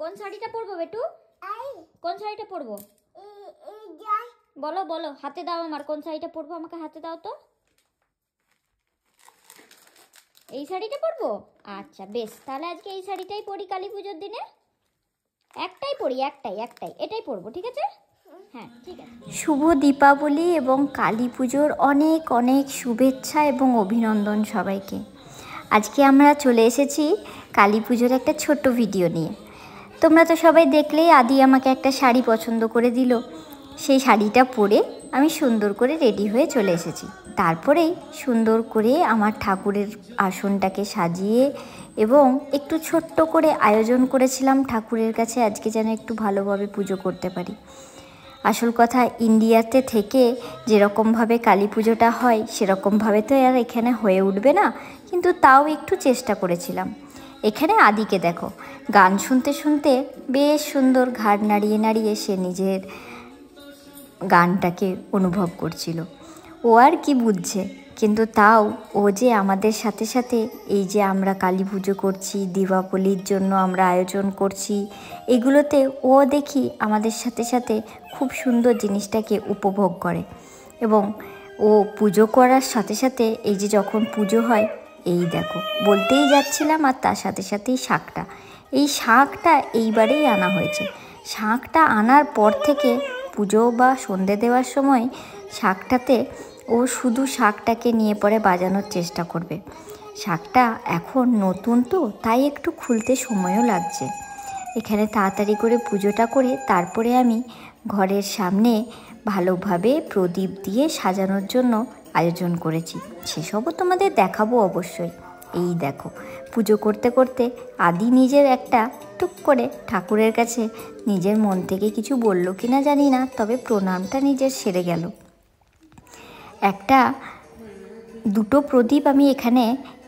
কোন শাড়িটা পরবো বেটু? কোন শাড়িটা পরবো বলো বলো, হাতে দাও আমার। কোন শাড়িটা পরবো আমাকে হাতে দাও তো। এই শাড়িটা পরবো? আচ্ছা বেশ, তাহলে আজকে এই শাড়িটাই পরি কালী পুজোর দিনে। একটাই পরি, একটাই এটাই পরবো, ঠিক আছে? হ্যাঁ ঠিক আছে। শুভ দীপাবলি এবং কালী পুজোর অনেক অনেক শুভেচ্ছা এবং অভিনন্দন সবাইকে। আজকে আমরা চলে এসেছি কালী পুজোর একটা ছোট্ট ভিডিও নিয়ে। তোমরা তো সবাই দেখলেই আদি আমাকে একটা শাড়ি পছন্দ করে দিল। সেই শাড়িটা পরে আমি সুন্দর করে রেডি হয়ে চলে এসেছি। তারপরেই সুন্দর করে আমার ঠাকুরের আসনটাকে সাজিয়ে এবং একটু ছোট্ট করে আয়োজন করেছিলাম ঠাকুরের কাছে, আজকে যেন একটু ভালোভাবে পুজো করতে পারি। আসল কথা, ইন্ডিয়াতে থেকে যেরকমভাবে কালী পুজোটা হয় সেরকমভাবে তো আর এখানে হয়ে উঠবে না, কিন্তু তাও একটু চেষ্টা করেছিলাম। এখানে আদিকে দেখো, গান শুনতে শুনতে বেশ সুন্দর ঘাড় নাড়িয়ে নাড়িয়ে সে নিজের গানটাকে অনুভব করছিল। ও আর কি বুঝছে, কিন্তু তাও ও যে আমাদের সাথে সাথে এই যে আমরা কালী পুজো করছি, দীপাবলির জন্য আমরা আয়োজন করছি, এগুলোতে ও দেখি আমাদের সাথে সাথে খুব সুন্দর জিনিসটাকে উপভোগ করে। এবং ও পুজো করার সাথে সাথে এই যে যখন পুজো হয়, এই দেখো বলতেই যাচ্ছিলাম, আর তার সাথে সাথেই শাঁখটা, এই শাঁখটা এইবারেই আনা হয়েছে। শাঁখটা আনার পর থেকে পুজো বা সন্ধে দেওয়ার সময় শাঁখটাতে ও শুধু শাঁখটাকে নিয়ে পরে বাজানোর চেষ্টা করবে। শাঁখটা এখন নতুন তো, তাই একটু খুলতে সময়ও লাগছে। এখানে তাড়াতাড়ি করে পুজোটা করে তারপরে আমি ঘরের সামনে ভালোভাবে প্রদীপ দিয়ে সাজানোর জন্য আয়োজন করেছি। সেসবও তোমাদের দেখাবো অবশ্যই। এই দেখো, পুজো করতে করতে আদি নিজের একটা টুক করে ঠাকুরের কাছে নিজের মন থেকে কিছু বললো কিনা জানি না, তবে প্রণামটা নিজের সেরে গেল। দুটো প্রদীপ আমি এখানে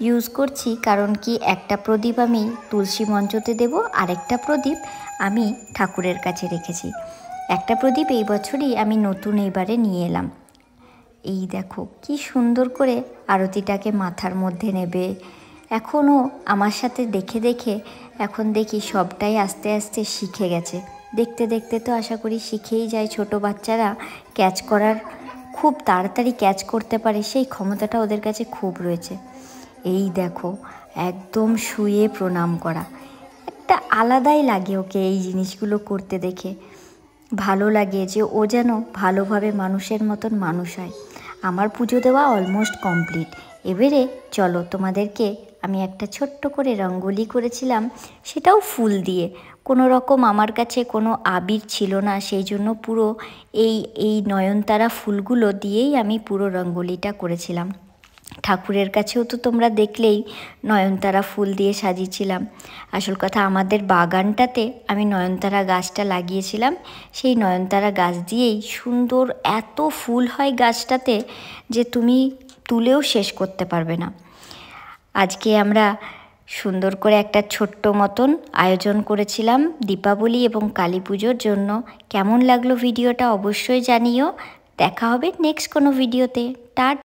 ইউজ করছি, কারণ কি একটা প্রদীপ আমি তুলসী মঞ্চতে দেব, আরেকটা প্রদীপ আমি ঠাকুরের কাছে রেখেছি। একটা প্রদীপ এই বছরই আমি নতুন এইবারে নিয়ে এলাম। এই দেখো কি সুন্দর করে আরতিটাকে মাথার মধ্যে নেবে। এখনও আমার সাথে দেখে দেখে এখন দেখি সবটাই আস্তে আস্তে শিখে গেছে। দেখতে দেখতে তো আশা করি শিখেই যায়। ছোট বাচ্চারা ক্যাচ করার খুব তাড়াতাড়ি ক্যাচ করতে পারে, সেই ক্ষমতাটা ওদের কাছে খুব রয়েছে। এই দেখো একদম শুয়ে প্রণাম করা, একটা আলাদাই লাগে ওকে এই জিনিসগুলো করতে দেখে। ভালো লাগে যে ও যেন ভালোভাবে মানুষের মতন মানুষ হয়। আমার পুজো দেওয়া অলমোস্ট কমপ্লিট। এবারে চলো তোমাদেরকে আমি একটা ছোট্ট করে রঙ্গোলি করেছিলাম, সেটাও ফুল দিয়ে। কোনো রকম আমার কাছে কোনো আবির ছিল না, সেই জন্য পুরো এই নয়নতারা ফুলগুলো দিয়েই আমি পুরো রঙ্গোলিটা করেছিলাম। ঠাকুরের কাছেও তো তোমরা দেখলেই নয়নতারা ফুল দিয়ে সাজিয়েছিলাম। আসল কথা, আমাদের বাগানটাতে আমি নয়নতারা গাছটা লাগিয়েছিলাম, সেই নয়নতারা গাছ দিয়েই সুন্দর এত ফুল হয় গাছটাতে যে তুমি তুলেও শেষ করতে পারবে না। আজকে আমরা সুন্দর করে একটা ছোট্ট মতন আয়োজন করেছিলাম দীপাবলি এবং কালী পুজোর জন্য। কেমন লাগলো ভিডিওটা অবশ্যই জানিও। দেখা হবে নেক্সট কোনো ভিডিওতে। টাটা।